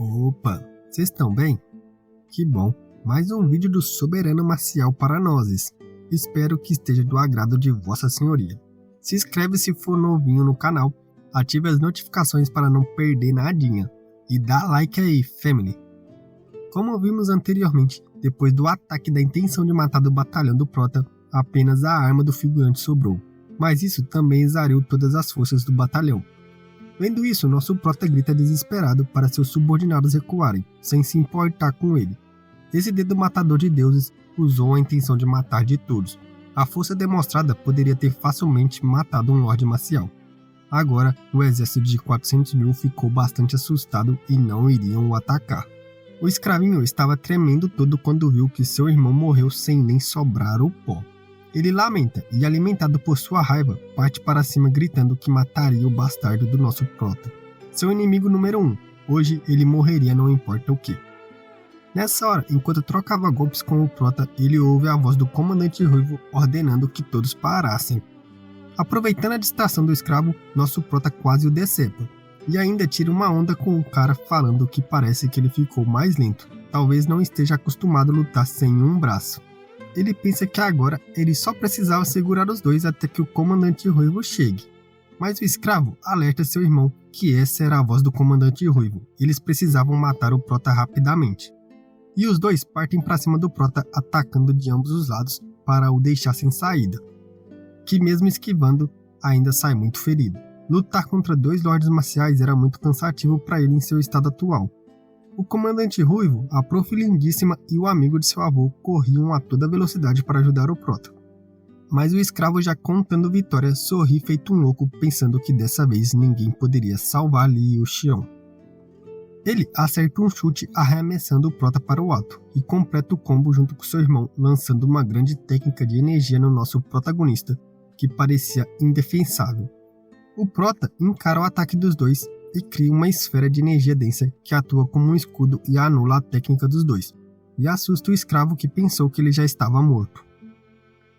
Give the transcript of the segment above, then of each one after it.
Opa, vocês estão bem? Que bom, mais um vídeo do Soberano Marcial para nós. Espero que esteja do agrado de Vossa Senhoria. Se inscreve se for novinho no canal, ative as notificações para não perder nadinha e dá like aí, family. Como vimos anteriormente, depois do ataque da intenção de matar do batalhão do Prota, apenas a arma do figurante sobrou, mas isso também exauriu todas as forças do batalhão. Vendo isso, nosso Prota grita desesperado para seus subordinados recuarem, sem se importar com ele. Esse dedo matador de deuses usou a intenção de matar de todos. A força demonstrada poderia ter facilmente matado um Lorde Marcial. Agora, o exército de 400 mil ficou bastante assustado e não iriam o atacar. O escravinho estava tremendo todo quando viu que seu irmão morreu sem nem sobrar o pó. Ele lamenta e, alimentado por sua raiva, parte para cima gritando que mataria o bastardo do nosso Prota. Seu inimigo número 1. Hoje ele morreria não importa o que. Nessa hora, enquanto trocava golpes com o Prota, ele ouve a voz do comandante Ruivo ordenando que todos parassem. Aproveitando a distração do escravo, nosso Prota quase o decepa. E ainda tira uma onda com o cara falando que parece que ele ficou mais lento. Talvez não esteja acostumado a lutar sem um braço. Ele pensa que agora ele só precisava segurar os dois até que o comandante Ruivo chegue. Mas o escravo alerta seu irmão que essa era a voz do comandante Ruivo. Eles precisavam matar o Prota rapidamente. E os dois partem para cima do Prota, atacando de ambos os lados para o deixar sem saída. Que mesmo esquivando, ainda sai muito ferido. Lutar contra dois lordes marciais era muito cansativo para ele em seu estado atual. O comandante Ruivo, a prof lindíssima e o amigo de seu avô corriam a toda velocidade para ajudar o Prota. Mas o escravo, já contando vitória, sorri feito um louco, pensando que dessa vez ninguém poderia salvar ali o Xion. Ele acerta um chute arremessando o Prota para o alto e completa o combo junto com seu irmão, lançando uma grande técnica de energia no nosso protagonista, que parecia indefensável. O Prota encara o ataque dos dois e cria uma esfera de energia densa que atua como um escudo e anula a técnica dos dois, e assusta o escravo que pensou que ele já estava morto.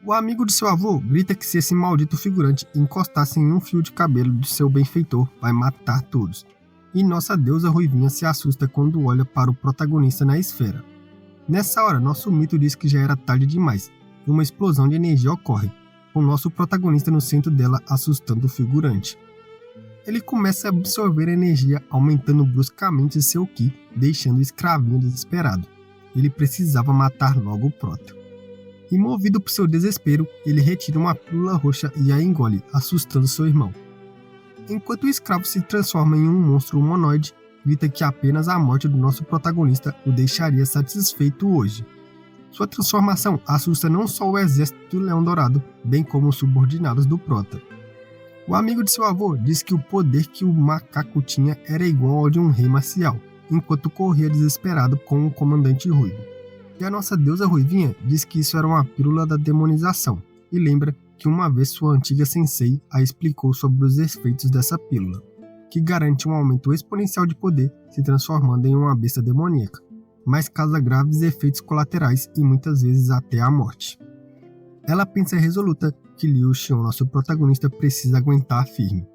O amigo de seu avô grita que se esse maldito figurante encostasse em um fio de cabelo de seu benfeitor, vai matar todos. E nossa deusa Ruivinha se assusta quando olha para o protagonista na esfera. Nessa hora, nosso mito diz que já era tarde demais, e uma explosão de energia ocorre, com nosso protagonista no centro dela assustando o figurante. Ele começa a absorver energia, aumentando bruscamente seu ki, deixando o escravinho desesperado. Ele precisava matar logo o Prota. E movido por seu desespero, ele retira uma pílula roxa e a engole, assustando seu irmão. Enquanto o escravo se transforma em um monstro humanoide, grita que apenas a morte do nosso protagonista o deixaria satisfeito hoje. Sua transformação assusta não só o exército do Leão Dourado, bem como os subordinados do Prota. O amigo de seu avô diz que o poder que o macaco tinha era igual ao de um rei marcial, enquanto corria desesperado com o comandante Ruivo. E a nossa deusa Ruivinha diz que isso era uma pílula da demonização, e lembra que uma vez sua antiga sensei a explicou sobre os efeitos dessa pílula, que garante um aumento exponencial de poder se transformando em uma besta demoníaca, mas causa graves efeitos colaterais e muitas vezes até a morte. Ela pensa resoluta que Liu Xion, nosso protagonista, precisa aguentar firme.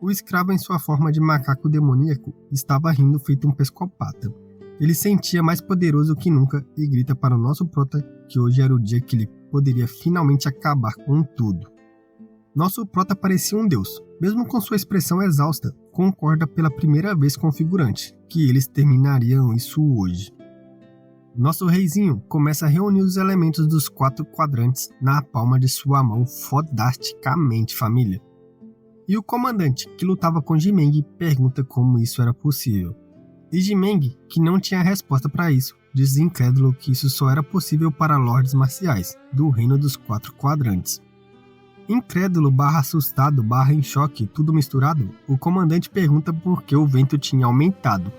O escravo, em sua forma de macaco demoníaco, estava rindo feito um psicopata. Ele sentia mais poderoso que nunca e grita para o nosso Prota que hoje era o dia que ele poderia finalmente acabar com tudo. Nosso Prota parecia um deus. Mesmo com sua expressão exausta, concorda pela primeira vez com o figurante, que eles terminariam isso hoje. Nosso reizinho começa a reunir os elementos dos 4 quadrantes na palma de sua mão fodasticamente, família. E o comandante, que lutava com Jimeng, pergunta como isso era possível. E Jimeng, que não tinha resposta para isso, diz incrédulo que isso só era possível para lordes marciais, do reino dos 4 quadrantes. Incrédulo / assustado / em choque, tudo misturado, o comandante pergunta por que o vento tinha aumentado.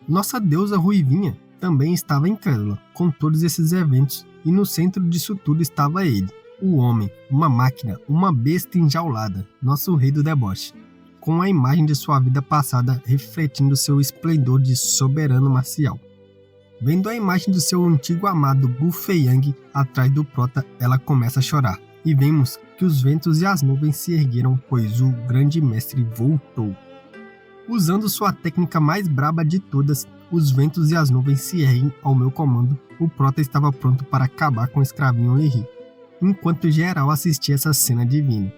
Nossa deusa Ruivinha também estava incrédula com todos esses eventos, e no centro disso tudo estava ele, o homem, uma máquina, uma besta enjaulada, nosso rei do deboche, com a imagem de sua vida passada refletindo seu esplendor de soberano marcial. Vendo a imagem do seu antigo amado Bu Feiyang atrás do Prota, ela começa a chorar, e vemos que os ventos e as nuvens se ergueram, pois o grande mestre voltou. Usando sua técnica mais braba de todas, os ventos e as nuvens se erguem ao meu comando. O Prota estava pronto para acabar com o escravinho Lee, enquanto geral assistia essa cena divina.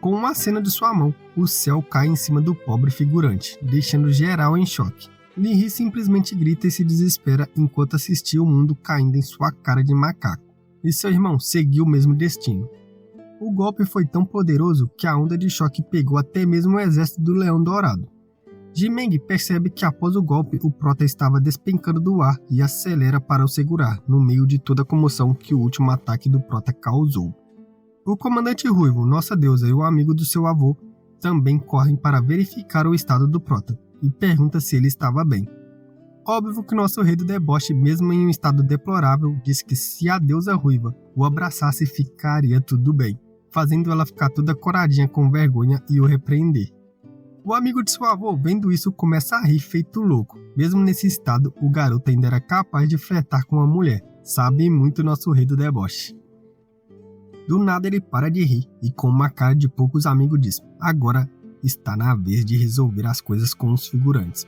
Com uma cena de sua mão, o céu cai em cima do pobre figurante, deixando geral em choque. Lee simplesmente grita e se desespera enquanto assistia o mundo caindo em sua cara de macaco. E seu irmão seguiu o mesmo destino. O golpe foi tão poderoso que a onda de choque pegou até mesmo o exército do Leão Dourado. Ji-Meng percebe que após o golpe o Prota estava despencando do ar e acelera para o segurar, no meio de toda a comoção que o último ataque do Prota causou. O comandante Ruivo, nossa deusa e o amigo do seu avô também correm para verificar o estado do Prota e pergunta se ele estava bem. Óbvio que nosso rei do deboche, mesmo em um estado deplorável, diz que se a deusa Ruiva o abraçasse ficaria tudo bem, fazendo ela ficar toda coradinha com vergonha e o repreender. O amigo de seu avô, vendo isso, começa a rir feito louco. Mesmo nesse estado, o garoto ainda era capaz de flertar com a mulher. Sabe muito nosso rei do deboche. Do nada ele para de rir e com uma cara de poucos amigos diz: agora está na vez de resolver as coisas com os figurantes.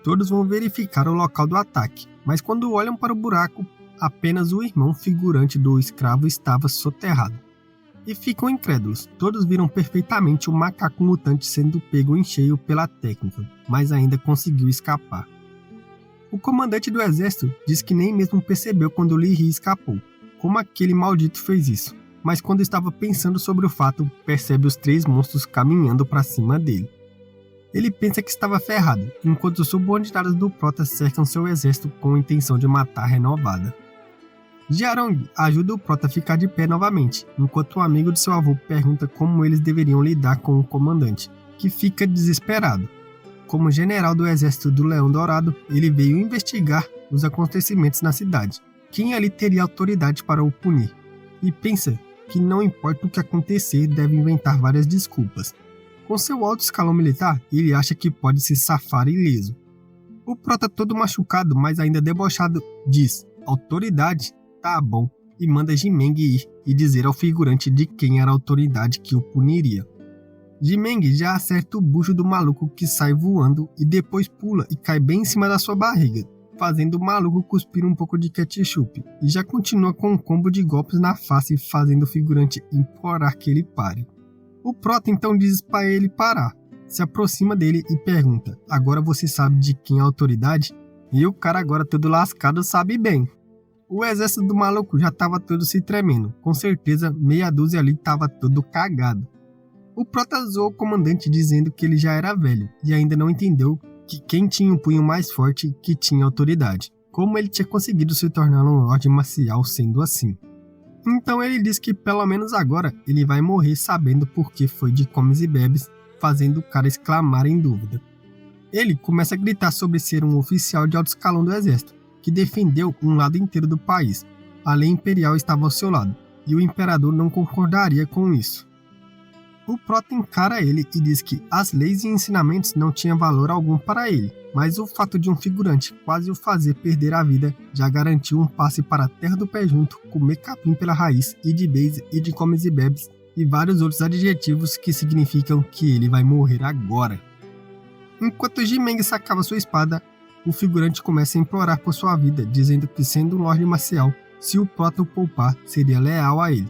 Todos vão verificar o local do ataque, mas quando olham para o buraco, apenas o irmão figurante do escravo estava soterrado. E ficam incrédulos, todos viram perfeitamente o macaco mutante sendo pego em cheio pela técnica, mas ainda conseguiu escapar. O comandante do exército diz que nem mesmo percebeu quando Lee escapou, como aquele maldito fez isso, mas quando estava pensando sobre o fato, percebe os 3 monstros caminhando para cima dele. Ele pensa que estava ferrado, enquanto os subordinados do Prota cercam seu exército com a intenção de matar renovada. Jiarong ajuda o Prota a ficar de pé novamente, enquanto um amigo de seu avô pergunta como eles deveriam lidar com o comandante, que fica desesperado. Como general do exército do Leão Dourado, ele veio investigar os acontecimentos na cidade. Quem ali teria autoridade para o punir? E pensa que não importa o que acontecer, deve inventar várias desculpas. Com seu alto escalão militar, ele acha que pode se safar ileso. O Prota, todo machucado, mas ainda debochado, diz: autoridade? Tá bom, e manda Ji-Meng ir e dizer ao figurante de quem era a autoridade que o puniria. Ji-Meng já acerta o bucho do maluco que sai voando e depois pula e cai bem em cima da sua barriga, fazendo o maluco cuspir um pouco de ketchup, e já continua com um combo de golpes na face, fazendo o figurante implorar que ele pare. O Prota então diz para ele parar, se aproxima dele e pergunta: agora você sabe de quem é a autoridade? E o cara, agora todo lascado, sabe bem. O exército do maluco já estava todo se tremendo, com certeza meia dúzia ali estava todo cagado. O Prota zoou o comandante dizendo que ele já era velho e ainda não entendeu que quem tinha um punho mais forte que tinha autoridade, como ele tinha conseguido se tornar um lorde marcial sendo assim. Então ele diz que pelo menos agora ele vai morrer sabendo porque foi de comes e bebes, fazendo o cara exclamar em dúvida. Ele começa a gritar sobre ser um oficial de alto escalão do exército, que defendeu um lado inteiro do país. A lei imperial estava ao seu lado, e o imperador não concordaria com isso. O Prota encara ele e diz que as leis e ensinamentos não tinham valor algum para ele, mas o fato de um figurante quase o fazer perder a vida já garantiu um passe para a terra do pé junto, comer capim pela raiz, e de base e de comes e bebes, e vários outros adjetivos que significam que ele vai morrer agora. Enquanto Ji-Meng sacava sua espada, o figurante começa a implorar por sua vida, dizendo que sendo um lorde marcial, se o Prota o poupar, seria leal a ele.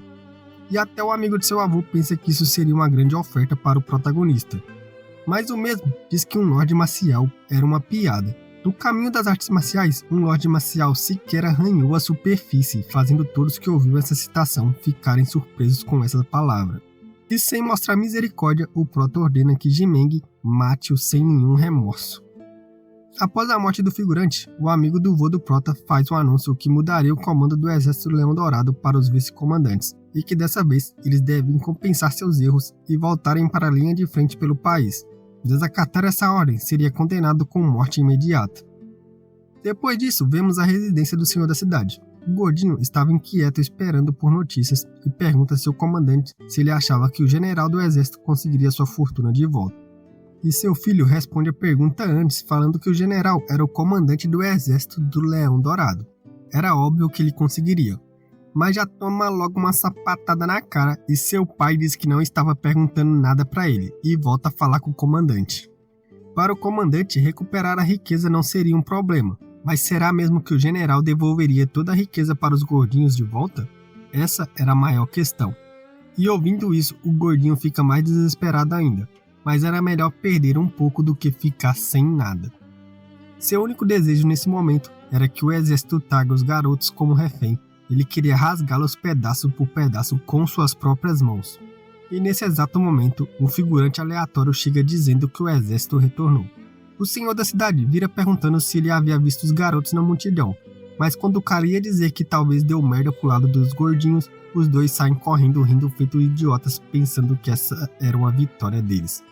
E até o amigo de seu avô pensa que isso seria uma grande oferta para o protagonista. Mas o mesmo diz que um lorde marcial era uma piada. No caminho das artes marciais, um lorde marcial sequer arranhou a superfície, fazendo todos que ouviram essa citação ficarem surpresos com essa palavra. E sem mostrar misericórdia, o Prota ordena que Ji-Meng mate-o sem nenhum remorso. Após a morte do figurante, o amigo do vô do Prota faz um anúncio que mudaria o comando do exército Leão Dourado para os vice-comandantes, e que dessa vez eles devem compensar seus erros e voltarem para a linha de frente pelo país. Desacatar essa ordem seria condenado com morte imediata. Depois disso, vemos a residência do senhor da cidade. O gordinho estava inquieto esperando por notícias e pergunta a seu comandante se ele achava que o general do exército conseguiria sua fortuna de volta. E seu filho responde a pergunta antes, falando que o general era o comandante do exército do Leão Dourado. Era óbvio que ele conseguiria, mas já toma logo uma sapatada na cara e seu pai diz que não estava perguntando nada para ele e volta a falar com o comandante. Para o comandante, recuperar a riqueza não seria um problema, mas será mesmo que o general devolveria toda a riqueza para os gordinhos de volta? Essa era a maior questão. E ouvindo isso, o gordinho fica mais desesperado ainda, mas era melhor perder um pouco do que ficar sem nada. Seu único desejo nesse momento era que o exército traga os garotos como refém. Ele queria rasgá-los pedaço por pedaço com suas próprias mãos. E nesse exato momento, um figurante aleatório chega dizendo que o exército retornou. O senhor da cidade vira perguntando se ele havia visto os garotos na multidão, mas quando o cara ia dizer que talvez deu merda pro lado dos gordinhos, os dois saem correndo rindo feito idiotas pensando que essa era uma vitória deles.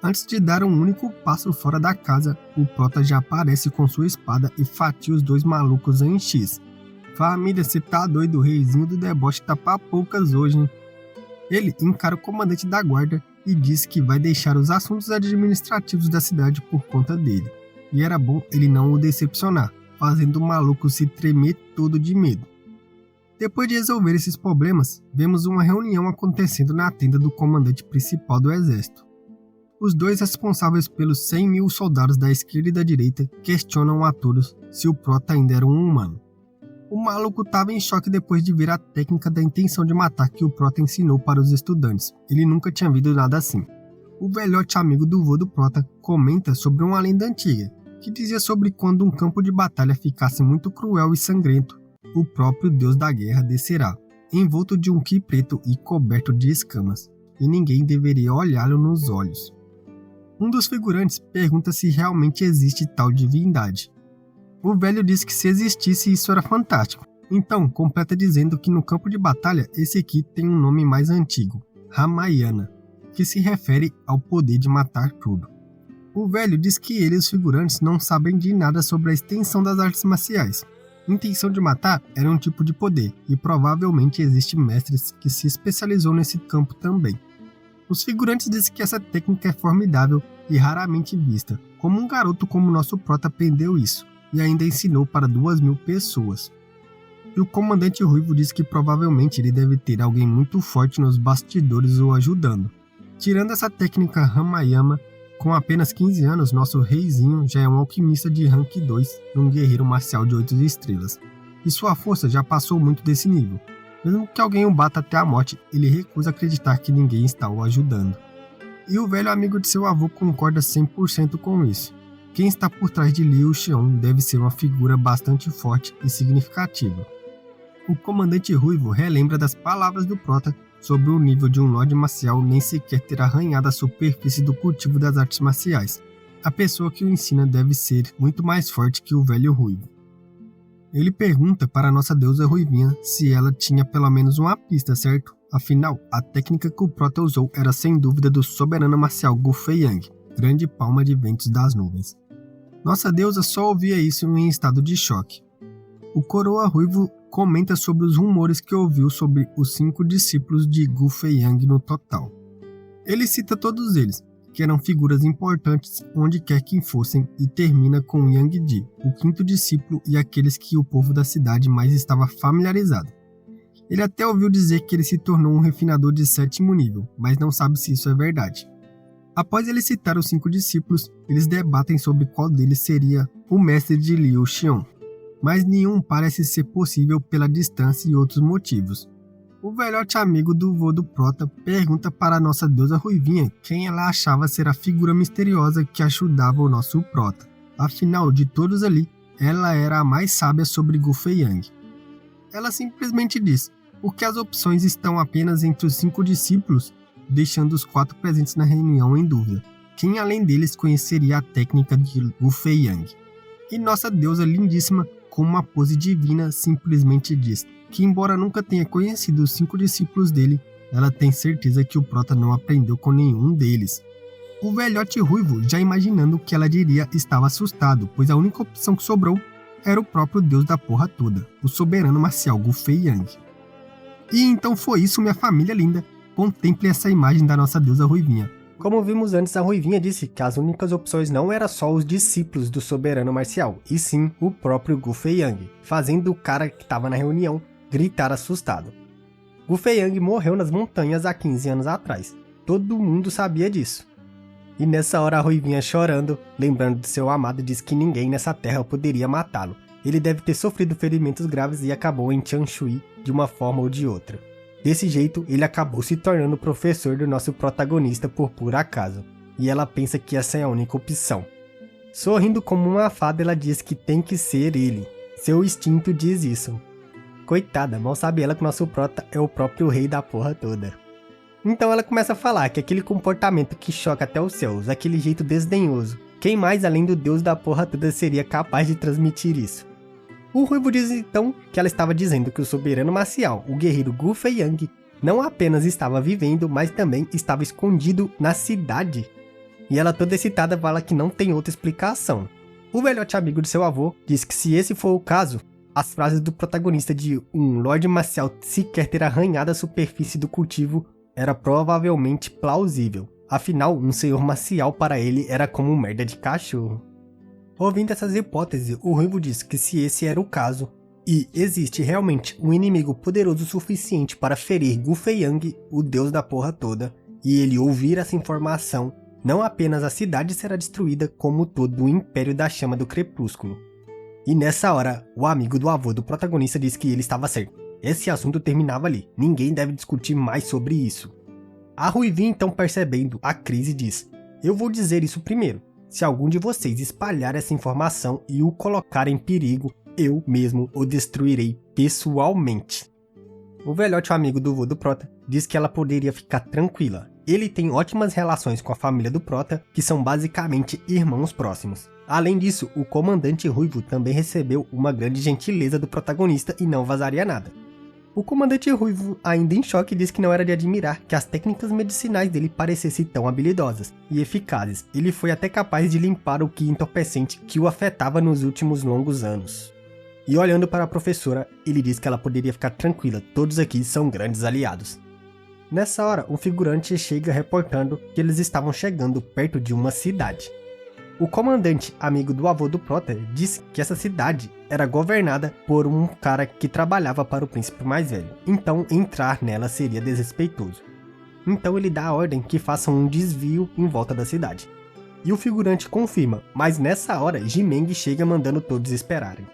Antes de dar um único passo fora da casa, o Prota já aparece com sua espada e fatia os dois malucos em X. Família, cê tá doido, o reizinho do deboche tá pra poucas hoje, hein? Ele encara o comandante da guarda e diz que vai deixar os assuntos administrativos da cidade por conta dele. E era bom ele não o decepcionar, fazendo o maluco se tremer todo de medo. Depois de resolver esses problemas, vemos uma reunião acontecendo na tenda do comandante principal do exército. Os dois responsáveis pelos 100 mil soldados da esquerda e da direita questionam a todos se o Prota ainda era um humano. O maluco estava em choque depois de ver a técnica da intenção de matar que o Prota ensinou para os estudantes. Ele nunca tinha visto nada assim. O velhote amigo do vô do Prota comenta sobre uma lenda antiga, que dizia sobre quando um campo de batalha ficasse muito cruel e sangrento, o próprio deus da guerra descerá, envolto de um ki preto e coberto de escamas, e ninguém deveria olhá-lo nos olhos. Um dos figurantes pergunta se realmente existe tal divindade. O velho diz que se existisse isso era fantástico, então completa dizendo que no campo de batalha esse aqui tem um nome mais antigo, Ramayana, que se refere ao poder de matar tudo. O velho diz que ele e os figurantes não sabem de nada sobre a extensão das artes marciais. Intenção de matar era um tipo de poder, e provavelmente existem mestres que se especializou nesse campo também. Os figurantes dizem que essa técnica é formidável e raramente vista, como um garoto como nosso Prota aprendeu isso, e ainda ensinou para 2.000 pessoas. E o comandante Ruivo diz que provavelmente ele deve ter alguém muito forte nos bastidores o ajudando. Tirando essa técnica Ramayana, com apenas 15 anos, nosso reizinho já é um alquimista de rank 2 e um guerreiro marcial de 8 estrelas. E sua força já passou muito desse nível. Mesmo que alguém o bata até a morte, ele recusa acreditar que ninguém está o ajudando. E o velho amigo de seu avô concorda 100% com isso. Quem está por trás de Liu Xiong deve ser uma figura bastante forte e significativa. O comandante Ruivo relembra das palavras do Prota sobre o nível de um Lorde Marcial nem sequer ter arranhado a superfície do cultivo das artes marciais. A pessoa que o ensina deve ser muito mais forte que o velho Ruivo. Ele pergunta para nossa deusa Ruivinha se ela tinha pelo menos uma pista, certo? Afinal, a técnica que o Prota usou era sem dúvida do soberano marcial Gu Feiyang, grande palma de ventos das nuvens. Nossa deusa só ouvia isso em estado de choque. O coroa Ruivo comenta sobre os rumores que ouviu sobre os 5 discípulos de Gu Feiyang no total. Ele cita todos eles, que eram figuras importantes onde quer que fossem, e termina com Yang Di, o 5º discípulo e aqueles que o povo da cidade mais estava familiarizado. Ele até ouviu dizer que ele se tornou um refinador de 7º nível, mas não sabe se isso é verdade. Após ele citar os 5 discípulos, eles debatem sobre qual deles seria o mestre de Liu Xiong, mas nenhum parece ser possível pela distância e outros motivos. O velhote amigo do vô do Prota pergunta para a nossa deusa Ruivinha quem ela achava ser a figura misteriosa que ajudava o nosso Prota. Afinal, de todos ali, ela era a mais sábia sobre Gu Feiyang. Ela simplesmente diz, porque as opções estão apenas entre os 5 discípulos, deixando os 4 presentes na reunião em dúvida. Quem além deles conheceria a técnica de Gu Feiyang? E nossa deusa lindíssima, com uma pose divina, simplesmente diz que embora nunca tenha conhecido os 5 discípulos dele, ela tem certeza que o Prota não aprendeu com nenhum deles. O velhote Ruivo, já imaginando o que ela diria, estava assustado, pois a única opção que sobrou era o próprio deus da porra toda, o soberano marcial Gu Feiyang. E então foi isso, minha família linda. Contemple essa imagem da nossa deusa Ruivinha. Como vimos antes, a Ruivinha disse que as únicas opções não eram só os discípulos do soberano marcial, e sim o próprio Gu Feiyang, fazendo o cara que estava na reunião gritar assustado. Gu Feiyang morreu nas montanhas há 15 anos atrás. Todo mundo sabia disso. E nessa hora a Ruivinha chorando, lembrando de seu amado, diz que ninguém nessa terra poderia matá-lo. Ele deve ter sofrido ferimentos graves e acabou em Chanshui de uma forma ou de outra. Desse jeito, ele acabou se tornando o professor do nosso protagonista por puro acaso. E ela pensa que essa é a única opção. Sorrindo como uma fada, ela diz que tem que ser ele. Seu instinto diz isso. Coitada, mal sabe ela que o nosso prota é o próprio rei da porra toda. Então ela começa a falar que aquele comportamento que choca até os céus, aquele jeito desdenhoso, quem mais além do deus da porra toda seria capaz de transmitir isso? O Ruivo diz então que ela estava dizendo que o soberano marcial, o guerreiro Gu Feiyang, não apenas estava vivendo, mas também estava escondido na cidade. E ela toda excitada fala que não tem outra explicação. O velhote amigo de seu avô diz que se esse for o caso, as frases do protagonista de um Lorde Marcial sequer ter arranhado a superfície do cultivo era provavelmente plausível. Afinal, um senhor marcial para ele era como merda de cachorro. Ouvindo essas hipóteses, o Ruivo diz que se esse era o caso, e existe realmente um inimigo poderoso o suficiente para ferir Gu Feiyang, o deus da porra toda, e ele ouvir essa informação, não apenas a cidade será destruída, como todo o Império da Chama do Crepúsculo. E nessa hora, o amigo do avô do protagonista diz que ele estava certo. Esse assunto terminava ali, ninguém deve discutir mais sobre isso. A Ruivinha então percebendo a crise diz: eu vou dizer isso primeiro. Se algum de vocês espalhar essa informação e o colocar em perigo, eu mesmo o destruirei pessoalmente. O velhote amigo do vô do Prota diz que ela poderia ficar tranquila. Ele tem ótimas relações com a família do Prota, que são basicamente irmãos próximos. Além disso, o comandante Ruivo também recebeu uma grande gentileza do protagonista e não vazaria nada. O comandante Ruivo, ainda em choque, diz que não era de admirar que as técnicas medicinais dele parecessem tão habilidosas e eficazes. Ele foi até capaz de limpar o ki entorpecente que o afetava nos últimos longos anos. E olhando para a professora, ele diz que ela poderia ficar tranquila, todos aqui são grandes aliados. Nessa hora, um figurante chega reportando que eles estavam chegando perto de uma cidade. O comandante, amigo do avô do Prota, disse que essa cidade era governada por um cara que trabalhava para o príncipe mais velho, então entrar nela seria desrespeitoso. Então ele dá a ordem que façam um desvio em volta da cidade. E o figurante confirma, mas nessa hora Jimeng chega mandando todos esperarem.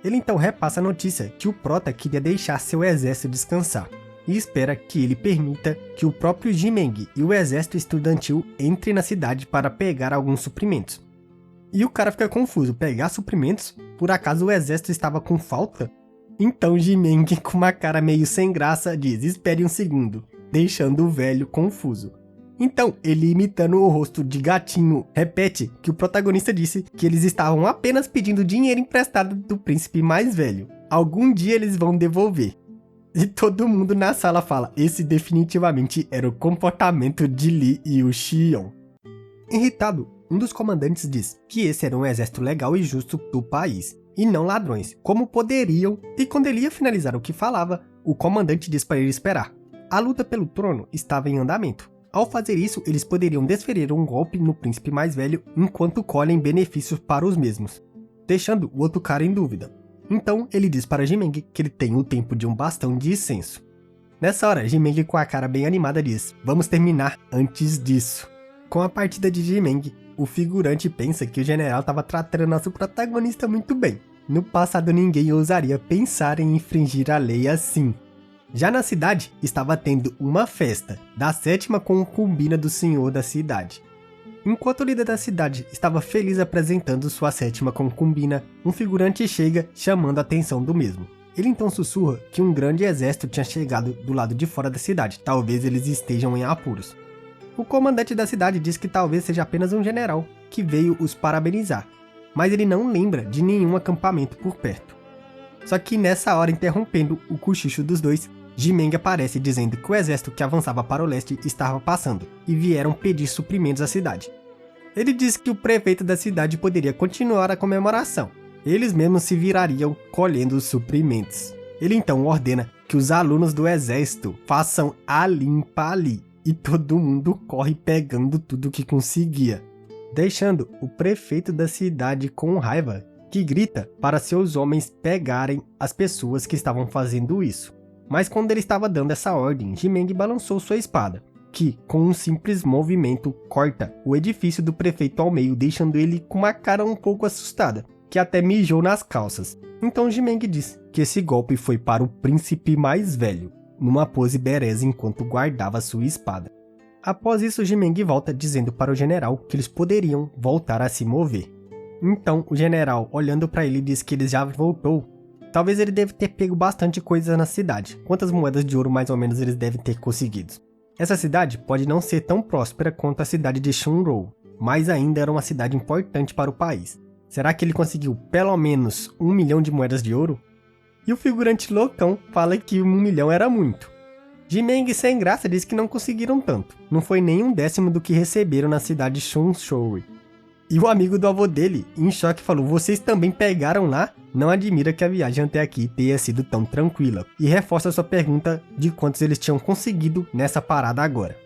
Ele então repassa a notícia que o Prota queria deixar seu exército descansar, e espera que ele permita que o próprio Jimeng e o exército estudantil entrem na cidade para pegar alguns suprimentos. E o cara fica confuso, pegar suprimentos? Por acaso o exército estava com falta? Então Jimeng, com uma cara meio sem graça, diz: espere um segundo, deixando o velho confuso. Então, ele imitando o rosto de gatinho, repete que o protagonista disse que eles estavam apenas pedindo dinheiro emprestado do príncipe mais velho. Algum dia eles vão devolver. E todo mundo na sala fala: esse definitivamente era o comportamento de Li e o Xion. Irritado, um dos comandantes diz que esse era um exército legal e justo do país, e não ladrões, como poderiam, e quando ele ia finalizar o que falava, o comandante diz para ele esperar. A luta pelo trono estava em andamento. Ao fazer isso, eles poderiam desferir um golpe no príncipe mais velho enquanto colhem benefícios para os mesmos, deixando o outro cara em dúvida. Então ele diz para Jimeng que ele tem o tempo de um bastão de incenso. Nessa hora, Jimeng com a cara bem animada diz: vamos terminar antes disso. Com a partida de Jimeng, o figurante pensa que o general estava tratando nosso protagonista muito bem. No passado ninguém ousaria pensar em infringir a lei assim. Já na cidade, estava tendo uma festa da 7ª concubina do senhor da cidade. Enquanto o líder da cidade estava feliz apresentando sua 7ª concubina, um figurante chega chamando a atenção do mesmo. Ele então sussurra que um grande exército tinha chegado do lado de fora da cidade, talvez eles estejam em apuros. O comandante da cidade diz que talvez seja apenas um general que veio os parabenizar, mas ele não lembra de nenhum acampamento por perto. Só que nessa hora, interrompendo o cochicho dos dois, Jimeng aparece dizendo que o exército que avançava para o leste estava passando e vieram pedir suprimentos à cidade. Ele diz que o prefeito da cidade poderia continuar a comemoração. Eles mesmos se virariam colhendo os suprimentos. Ele então ordena que os alunos do exército façam a limpa ali e todo mundo corre pegando tudo que conseguia, deixando o prefeito da cidade com raiva, que grita para seus homens pegarem as pessoas que estavam fazendo isso. Mas quando ele estava dando essa ordem, Jimeng balançou sua espada. que, com um simples movimento, corta o edifício do prefeito ao meio, deixando ele com uma cara um pouco assustada, que até mijou nas calças. Então Ji-Meng diz que esse golpe foi para o príncipe mais velho, numa pose bereza enquanto guardava sua espada. Após isso, Ji-Meng volta dizendo para o general que eles poderiam voltar a se mover. Então o general, olhando para ele, diz que ele já voltou. Talvez ele deve ter pego bastante coisa na cidade. Quantas moedas de ouro mais ou menos eles devem ter conseguido? Essa cidade pode não ser tão próspera quanto a cidade de Shunrou, mas ainda era uma cidade importante para o país. Será que ele conseguiu pelo menos 1 milhão de moedas de ouro? E o figurante loucão fala que 1 milhão era muito. Ji-Meng sem graça diz que não conseguiram tanto. Não foi nem 1/10 do que receberam na cidade de Shunshou. E o amigo do avô dele, em choque, falou: vocês também pegaram lá? Não admira que a viagem até aqui tenha sido tão tranquila. E reforça sua pergunta de quantos eles tinham conseguido nessa parada agora.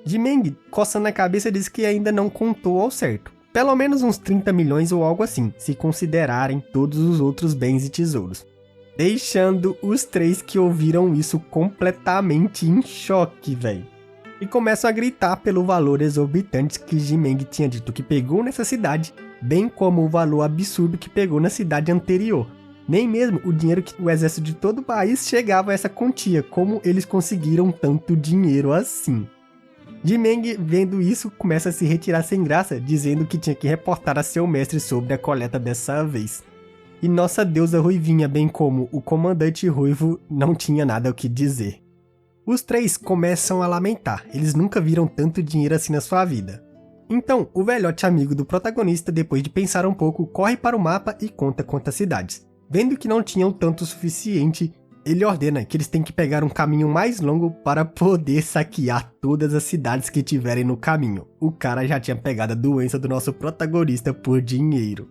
Ji-Meng, coçando a cabeça, diz que ainda não contou ao certo. Pelo menos uns 30 milhões ou algo assim, se considerarem todos os outros bens e tesouros. Deixando os 3 que ouviram isso completamente em choque, velho. E começam a gritar pelo valor exorbitante que Ji-Meng tinha dito que pegou nessa cidade, bem como o valor absurdo que pegou na cidade anterior. Nem mesmo o dinheiro que o exército de todo o país chegava a essa quantia, como eles conseguiram tanto dinheiro assim. Ji-Meng, vendo isso, começa a se retirar sem graça, dizendo que tinha que reportar a seu mestre sobre a coleta dessa vez. E nossa deusa Ruivinha, bem como o comandante Ruivo, não tinha nada o que dizer. Os 3 começam a lamentar, eles nunca viram tanto dinheiro assim na sua vida. Então, o velhote amigo do protagonista, depois de pensar um pouco, corre para o mapa e conta quantas cidades. Vendo que não tinham tanto o suficiente, ele ordena que eles têm que pegar um caminho mais longo para poder saquear todas as cidades que tiverem no caminho. O cara já tinha pegado a doença do nosso protagonista por dinheiro.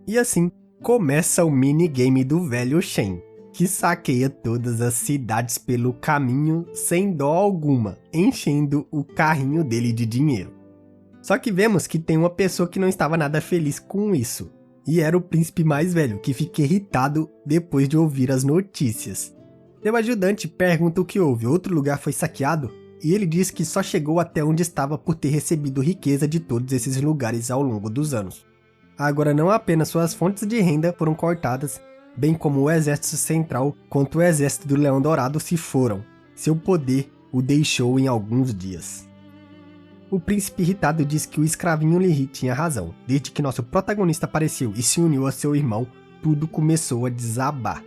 E assim, começa o minigame do velho Shen, que saqueia todas as cidades pelo caminho sem dó alguma, enchendo o carrinho dele de dinheiro. Só que vemos que tem uma pessoa que não estava nada feliz com isso, e era o príncipe mais velho, que fica irritado depois de ouvir as notícias. Seu ajudante pergunta o que houve, outro lugar foi saqueado? E ele diz que só chegou até onde estava por ter recebido riqueza de todos esses lugares ao longo dos anos. Agora não apenas suas fontes de renda foram cortadas, bem como o exército central quanto o exército do Leão Dourado se foram. Seu poder o deixou em alguns dias. O príncipe irritado diz que o escravinho Li tinha razão. Desde que nosso protagonista apareceu e se uniu a seu irmão, tudo começou a desabar.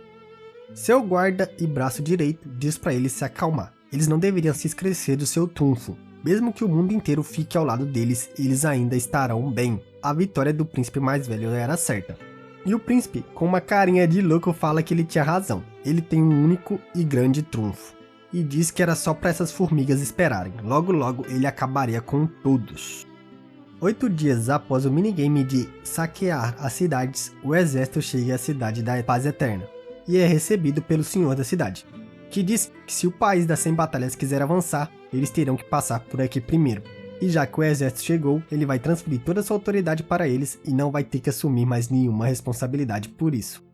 Seu guarda e braço direito diz para ele se acalmar. Eles não deveriam se esquecer do seu trunfo. Mesmo que o mundo inteiro fique ao lado deles, eles ainda estarão bem. A vitória do príncipe mais velho era certa. E o príncipe, com uma carinha de louco, fala que ele tinha razão. Ele tem um único e grande trunfo. E diz que era só para essas formigas esperarem. Logo logo ele acabaria com todos. 8 dias após o minigame de saquear as cidades, o exército chega à cidade da Paz Eterna. E é recebido pelo senhor da cidade, que diz que se o país das 100 batalhas quiser avançar, eles terão que passar por aqui primeiro. E já que o exército chegou, ele vai transferir toda a sua autoridade para eles e não vai ter que assumir mais nenhuma responsabilidade por isso.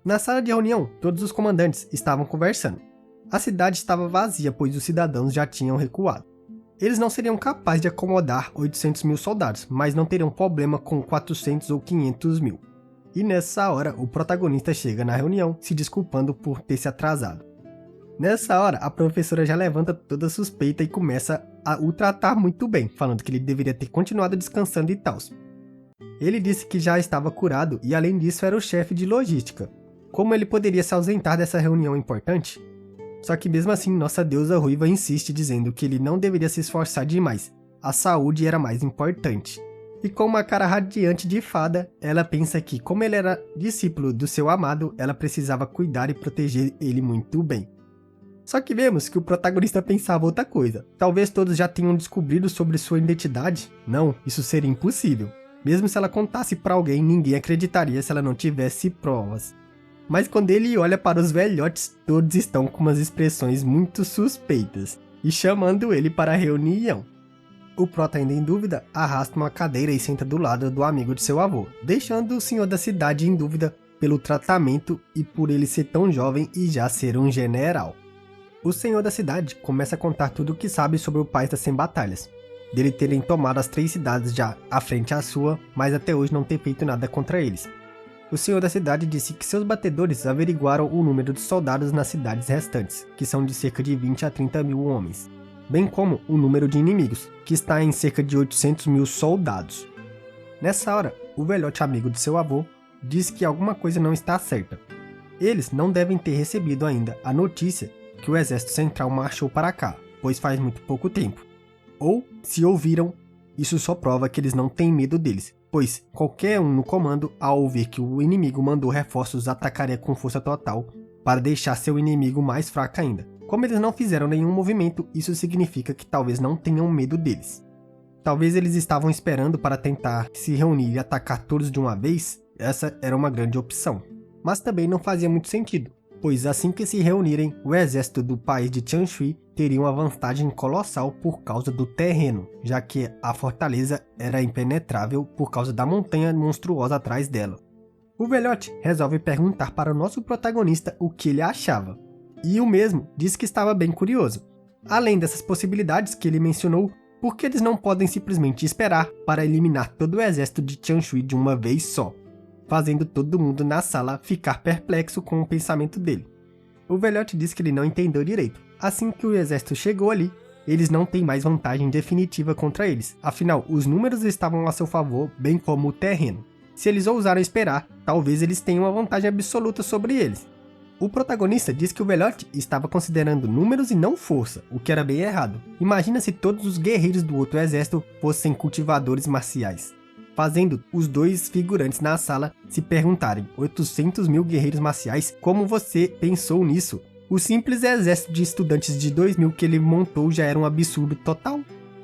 Na sala de reunião, todos os comandantes estavam conversando. A cidade estava vazia, pois os cidadãos já tinham recuado. Eles não seriam capazes de acomodar 800 mil soldados, mas não teriam problema com 400 ou 500 mil. E nessa hora, o protagonista chega na reunião, se desculpando por ter se atrasado. Nessa hora, a professora já levanta toda a suspeita e começa a o tratar muito bem, falando que ele deveria ter continuado descansando e tal. Ele disse que já estava curado e além disso era o chefe de logística. Como ele poderia se ausentar dessa reunião importante? Só que mesmo assim, nossa deusa ruiva insiste dizendo que ele não deveria se esforçar demais, a saúde era mais importante. E com uma cara radiante de fada, ela pensa que como ele era discípulo do seu amado, ela precisava cuidar e proteger ele muito bem. Só que vemos que o protagonista pensava outra coisa. Talvez todos já tenham descobrido sobre sua identidade? Não, isso seria impossível. Mesmo se ela contasse para alguém, ninguém acreditaria se ela não tivesse provas. Mas quando ele olha para os velhotes, todos estão com umas expressões muito suspeitas e chamando ele para a reunião. O prota, ainda em dúvida, arrasta uma cadeira e senta do lado do amigo de seu avô, deixando o senhor da cidade em dúvida pelo tratamento e por ele ser tão jovem e já ser um general. O senhor da cidade começa a contar tudo o que sabe sobre o país das 100 batalhas, dele terem tomado as 3 cidades já à frente à sua, mas até hoje não ter feito nada contra eles. O senhor da cidade disse que seus batedores averiguaram o número de soldados nas cidades restantes, que são de cerca de 20 a 30 mil homens, bem como o número de inimigos, que está em cerca de 800 mil soldados. Nessa hora, o velhote amigo de seu avô diz que alguma coisa não está certa. Eles não devem ter recebido ainda a notícia que o exército central marchou para cá, pois faz muito pouco tempo. Ou, se ouviram, isso só prova que eles não têm medo deles, pois qualquer um no comando, ao ouvir que o inimigo mandou reforços, atacaria com força total para deixar seu inimigo mais fraco ainda. Como eles não fizeram nenhum movimento, isso significa que talvez não tenham medo deles. Talvez eles estavam esperando para tentar se reunir e atacar todos de uma vez. Essa era uma grande opção. Mas também não fazia muito sentido, pois assim que se reunirem, o exército do país de Chanshui teria uma vantagem colossal por causa do terreno, já que a fortaleza era impenetrável por causa da montanha monstruosa atrás dela. O velhote resolve perguntar para o nosso protagonista o que ele achava, e o mesmo diz que estava bem curioso. Além dessas possibilidades que ele mencionou, por que eles não podem simplesmente esperar para eliminar todo o exército de Chanshui de uma vez só, fazendo todo mundo na sala ficar perplexo com o pensamento dele. O velhote diz que ele não entendeu direito. Assim que o exército chegou ali, eles não têm mais vantagem definitiva contra eles, afinal, os números estavam a seu favor, bem como o terreno. Se eles ousaram esperar, talvez eles tenham uma vantagem absoluta sobre eles. O protagonista diz que o velhote estava considerando números e não força, o que era bem errado. Imagina se todos os guerreiros do outro exército fossem cultivadores marciais, fazendo os dois figurantes na sala se perguntarem: 800 mil guerreiros marciais? Como você pensou nisso? O simples exército de estudantes de 2.000 que ele montou já era um absurdo total.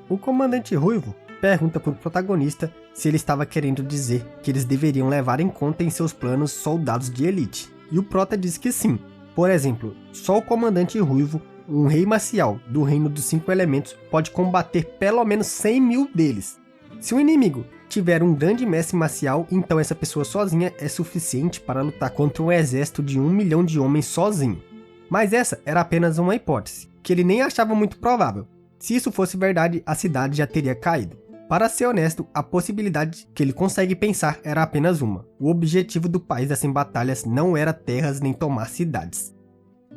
O comandante Ruivo pergunta para o protagonista se ele estava querendo dizer que eles deveriam levar em conta em seus planos soldados de elite. E o prota diz que sim. Por exemplo, só o comandante Ruivo, um rei marcial do reino dos 5 elementos, pode combater pelo menos 100 mil deles. Se o inimigo tiver um grande mestre marcial, então essa pessoa sozinha é suficiente para lutar contra um exército de 1 milhão de homens sozinho. Mas essa era apenas uma hipótese, que ele nem achava muito provável. Se isso fosse verdade, a cidade já teria caído. Para ser honesto, a possibilidade que ele consegue pensar era apenas uma. O objetivo do país das 100 batalhas não era terras nem tomar cidades.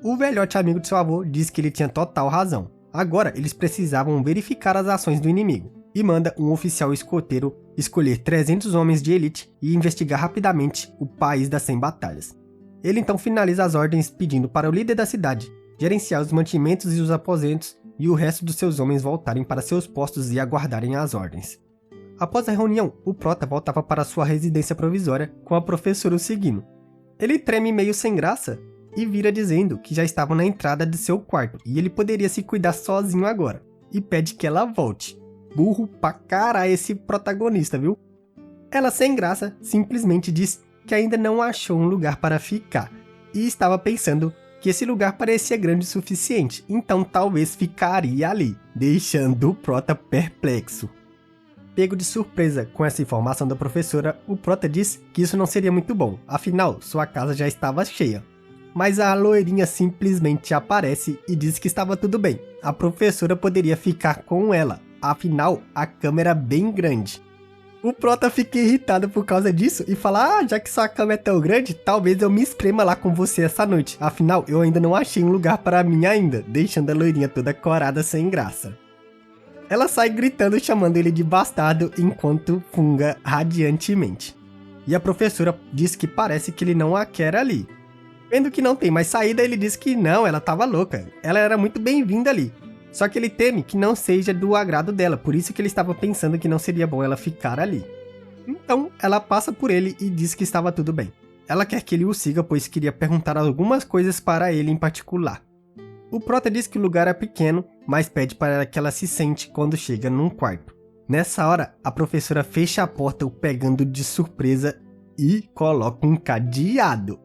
O velhote amigo de seu avô diz que ele tinha total razão. Agora eles precisavam verificar as ações do inimigo, e manda um oficial escoteiro escolher 300 homens de elite e investigar rapidamente o país das 100 batalhas. Ele então finaliza as ordens pedindo para o líder da cidade gerenciar os mantimentos e os aposentos e o resto dos seus homens voltarem para seus postos e aguardarem as ordens. Após a reunião, o prota voltava para sua residência provisória com a professora o seguindo. Ele treme meio sem graça e vira dizendo que já estava na entrada de seu quarto e ele poderia se cuidar sozinho agora, e pede que ela volte. Burro pra caralho esse protagonista, viu? Ela sem graça simplesmente diz que ainda não achou um lugar para ficar e estava pensando que esse lugar parecia grande o suficiente, então talvez ficaria ali, deixando o prota perplexo. Pego de surpresa com essa informação da professora, o prota diz que isso não seria muito bom, afinal sua casa já estava cheia. Mas a loirinha simplesmente aparece e diz que estava tudo bem, a professora poderia ficar com ela, afinal a cama era bem grande. O prota fica irritado por causa disso e fala: já que sua cama é tão grande, talvez eu me esprema lá com você essa noite. Afinal, eu ainda não achei um lugar para mim ainda, deixando a loirinha toda corada sem graça. Ela sai gritando e chamando ele de bastardo enquanto funga radiantemente. E a professora diz que parece que ele não a quer ali. Vendo que não tem mais saída, ele diz que não, ela estava louca. Ela era muito bem-vinda ali. Só que ele teme que não seja do agrado dela, por isso que ele estava pensando que não seria bom ela ficar ali. Então, ela passa por ele e diz que estava tudo bem. Ela quer que ele o siga, pois queria perguntar algumas coisas para ele em particular. O prota diz que o lugar é pequeno, mas pede para que ela se sente quando chega num quarto. Nessa hora, a professora fecha a porta, o pegando de surpresa e coloca um cadeado.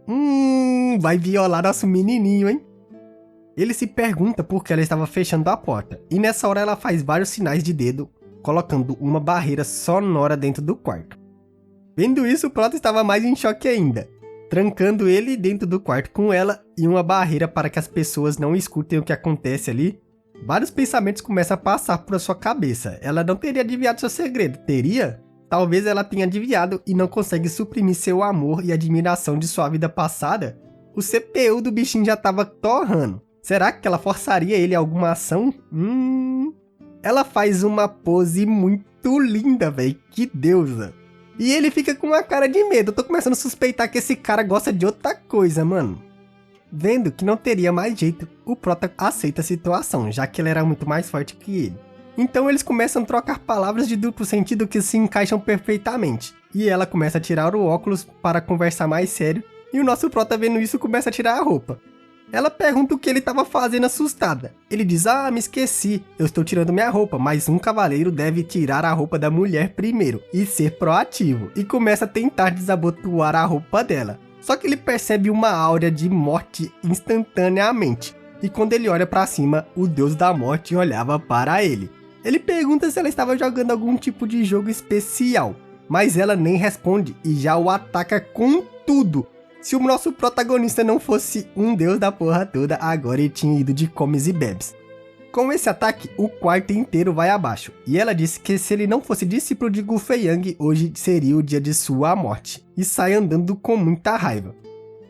Vai violar nosso menininho, hein? Ele se pergunta por que ela estava fechando a porta, e nessa hora ela faz vários sinais de dedo, colocando uma barreira sonora dentro do quarto. Vendo isso, o prota estava mais em choque ainda. trancando ele dentro do quarto com ela e uma barreira para que as pessoas não escutem o que acontece ali. Vários pensamentos começam a passar por sua cabeça. Ela não teria adivinhado seu segredo, teria? Talvez ela tenha adivinhado e não consegue suprimir seu amor e admiração de sua vida passada. O CPU do bichinho já estava torrando. Será que ela forçaria ele a alguma ação? Ela faz uma pose muito linda, velho. Que deusa. E ele fica com uma cara de medo. Eu tô começando a suspeitar que esse cara gosta de outra coisa, mano. Vendo que não teria mais jeito, o Prota aceita a situação, já que ele era muito mais forte que ele. Então eles começam a trocar palavras de duplo sentido que se encaixam perfeitamente. E ela começa a tirar o óculos para conversar mais sério. E o nosso Prota, vendo isso, começa a tirar a roupa. Ela pergunta o que ele estava fazendo assustada. Ele diz, me esqueci, eu estou tirando minha roupa, mas um cavaleiro deve tirar a roupa da mulher primeiro e ser proativo. E começa a tentar desabotoar a roupa dela. Só que ele percebe uma áurea de morte instantaneamente. E quando ele olha para cima, o deus da morte olhava para ele. Ele pergunta se ela estava jogando algum tipo de jogo especial, mas ela nem responde e já o ataca com tudo. Se o nosso protagonista não fosse um deus da porra toda, agora ele tinha ido de comes e bebes. Com esse ataque, o quarto inteiro vai abaixo, e ela disse que se ele não fosse discípulo de Gu Feiyang, hoje seria o dia de sua morte, e sai andando com muita raiva.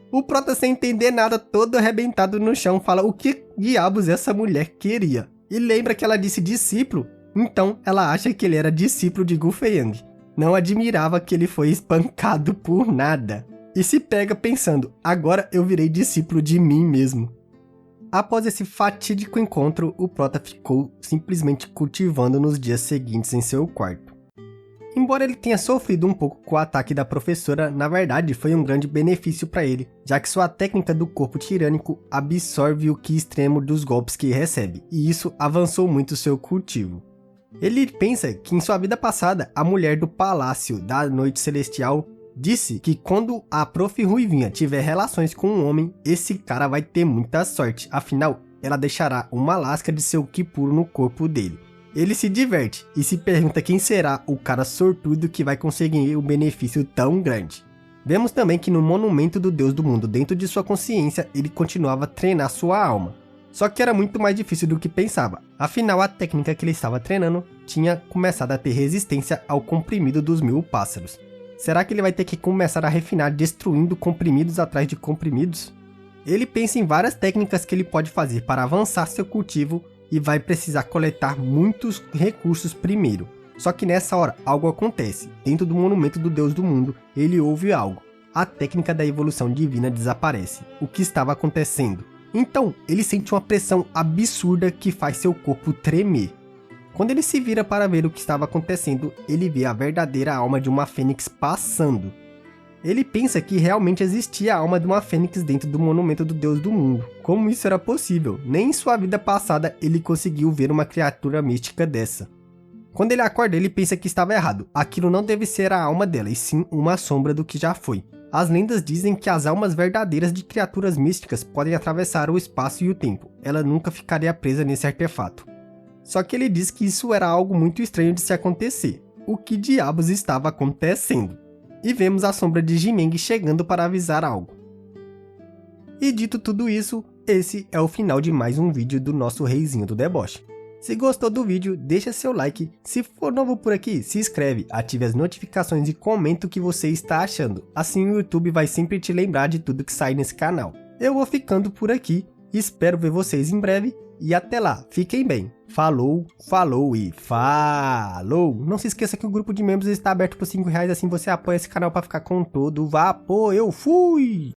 O Prota, sem entender nada, todo arrebentado no chão, fala o que diabos essa mulher queria, e lembra que ela disse discípulo, então ela acha que ele era discípulo de Gu Feiyang. Não admirava que ele foi espancado por nada. E se pega pensando, agora eu virei discípulo de mim mesmo. Após esse fatídico encontro, o Prota ficou simplesmente cultivando nos dias seguintes em seu quarto. Embora ele tenha sofrido um pouco com o ataque da professora, na verdade foi um grande benefício para ele, já que sua técnica do corpo tirânico absorve o ki extremo dos golpes que recebe, e isso avançou muito seu cultivo. Ele pensa que em sua vida passada, a mulher do Palácio da Noite Celestial disse que quando a Prof. Ruivinha tiver relações com um homem, esse cara vai ter muita sorte, afinal, ela deixará uma lasca de seu ki puro no corpo dele. Ele se diverte e se pergunta quem será o cara sortudo que vai conseguir um benefício tão grande. Vemos também que no monumento do Deus do Mundo, dentro de sua consciência, ele continuava a treinar sua alma. Só que era muito mais difícil do que pensava, afinal a técnica que ele estava treinando tinha começado a ter resistência ao comprimido dos 1000 pássaros. Será que ele vai ter que começar a refinar destruindo comprimidos atrás de comprimidos? Ele pensa em várias técnicas que ele pode fazer para avançar seu cultivo e vai precisar coletar muitos recursos primeiro. Só que nessa hora algo acontece. Dentro do monumento do Deus do Mundo, ele ouve algo. A técnica da evolução divina desaparece. O que estava acontecendo? Então, ele sente uma pressão absurda que faz seu corpo tremer. Quando ele se vira para ver o que estava acontecendo, ele vê a verdadeira alma de uma fênix passando. Ele pensa que realmente existia a alma de uma fênix dentro do monumento do Deus do Mundo. Como isso era possível? Nem em sua vida passada ele conseguiu ver uma criatura mística dessa. Quando ele acorda, ele pensa que estava errado. Aquilo não deve ser a alma dela, e sim uma sombra do que já foi. As lendas dizem que as almas verdadeiras de criaturas místicas podem atravessar o espaço e o tempo. Ela nunca ficaria presa nesse artefato. Só que ele diz que isso era algo muito estranho de se acontecer. O que diabos estava acontecendo? E vemos a sombra de Jimeng chegando para avisar algo. E dito tudo isso, esse é o final de mais um vídeo do nosso reizinho do deboche. Se gostou do vídeo, deixa seu like, se for novo por aqui, se inscreve, ative as notificações e comenta o que você está achando. Assim o YouTube vai sempre te lembrar de tudo que sai nesse canal. Eu vou ficando por aqui, espero ver vocês em breve e até lá, fiquem bem. Falou, falou e falou! Não se esqueça que o grupo de membros está aberto por R$5, assim você apoia esse canal para ficar com todo o vapor. Eu fui!